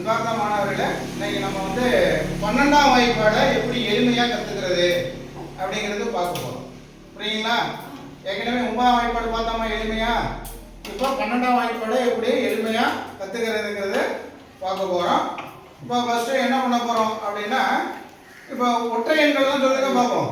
அன்பார்ந்த மாணவர்களே, இன்னைக்கு நம்ம வந்து 12ஆம் வாய்ப்பாடை எப்படி எளிமையாக கற்றுக்கிறது அப்படிங்கிறது பார்க்க போகிறோம். புரியுங்களா? ஏற்கனவே 9ஆம் வாய்ப்பாடு பார்த்தோமா எளிமையா. இப்போ 12ஆம் வாய்ப்பாடை எப்படி எளிமையாக கற்றுக்கிறதுங்கிறது பார்க்க போகிறோம். இப்போ ஃபஸ்ட்டு என்ன பண்ண போகிறோம் அப்படின்னா, இப்போ ஒற்றை எண்கள்லாம் சொல்லுங்க பார்ப்போம்.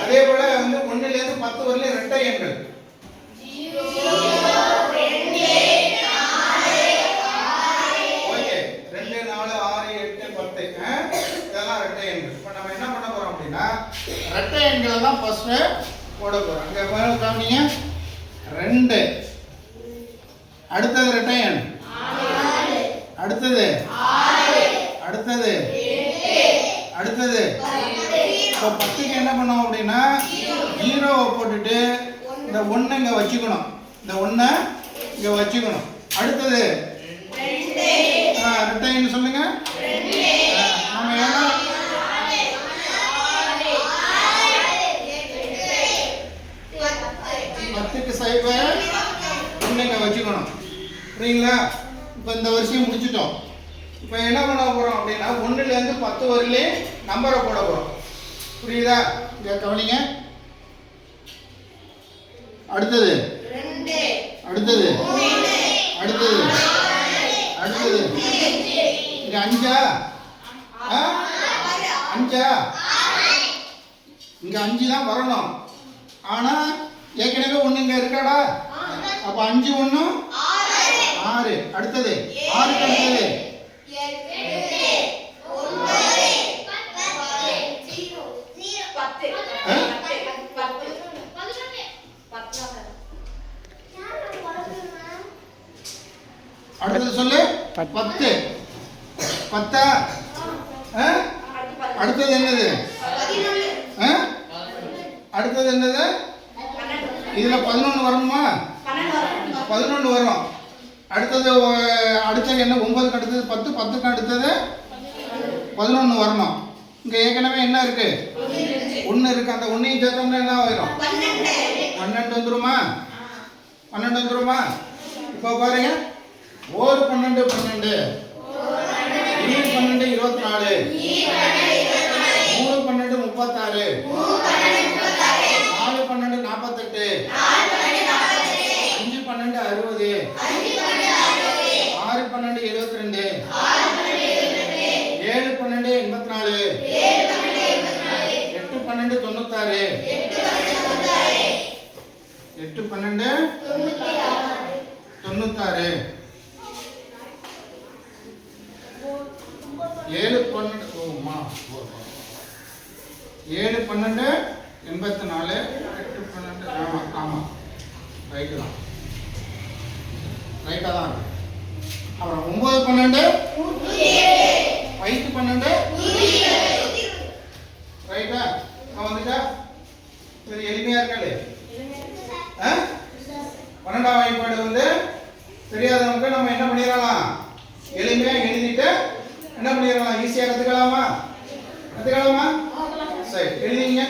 அதே போல வந்து 1 ல இருந்து 10 வரையிலும் இரட்டை எண்கள் 0 2 4 ஓகே 2 4 6 8 10 இதெல்லாம் இரட்டை எண்கள். இப்போ நம்ம என்ன பண்ண போறோம் அப்படின்னா இரட்டை எண்களை தான் ஃபர்ஸ்ட் போட போறோம். இங்க பாருங்க கவனிங்க. 2 அடுத்தது இரட்டை எண் 4 அடுத்தது 6 அடுத்தது 8 அடுத்தது இப்போ 10க்கு என்ன பண்ணுவோம் அப்படின்னா 0 போட்டுட்டு இந்த 1 இங்கே வச்சுக்கணும். இந்த 1 இங்கே வச்சுக்கணும். அடுத்தது 2 ரெட்டைன்னு சொல்லுங்க. நம்ம ஏன்னா 10க்கு சைபர் 1 இங்கே வச்சுக்கணும். புரியுங்களா? இப்போ இந்த வரிசையை முடிச்சிட்டோம். இப்போ என்ன பண்ண போகிறோம் அப்படின்னா 1 ல இருந்து 10 வரையிலே நம்பரை போட போகிறோம். புரியுதா? இங்க கவனிங்க. அடுத்தது 2 அடுத்தது 3 அடுத்தது 4 அடுத்தது இங்க 5 5 இங்க 5 தான் வரணும். ஆனா ஏற்கனவே 1 இங்க இருக்காடா. அப்ப 5 1 6 அடுத்தது 6 அடுத்தது 10 அடுத்தது சொல்லு 10 10 அடுத்தது என்னது? அடுத்தது என்னது? இதுல 11 வரணுமா? 11 வரும். அடுத்தது என்ன 9க்கு அடுத்தது 10 10க்கு அடுத்தது 11 வரணும். இங்க ஏற்கனவே என்ன இருக்கு? 1 இருக்கு. அந்த 1ஐயும் சேர்த்தோம்னா என்ன ஆயிரும்? 12 வந்துருமா? 12 வந்துருமா? இப்போ பாருங்க. 1 12 12 2 12 24 3 12 36 4 12 48 5 12 60 6 12 72 7 12 84 8 12 96 8 12 96 7 12 7 12 84 8 12 ஆமா ரைட்டு தான். ரைட்டா தான். அப்புறம் 9 12 5 12 ரைட்டா வந்துட்டா. இது எளிமையா இருக்காது. 12ஆம் வாய்ப்பாடு வந்து தெரியாதவங்க நம்ம என்ன பண்ணிடலாம், எளிமையா எழுதிட்டு என்ன பண்ணிடலாம், ஈஸியா கத்துக்கலாமா? சரி எழுதிங்க.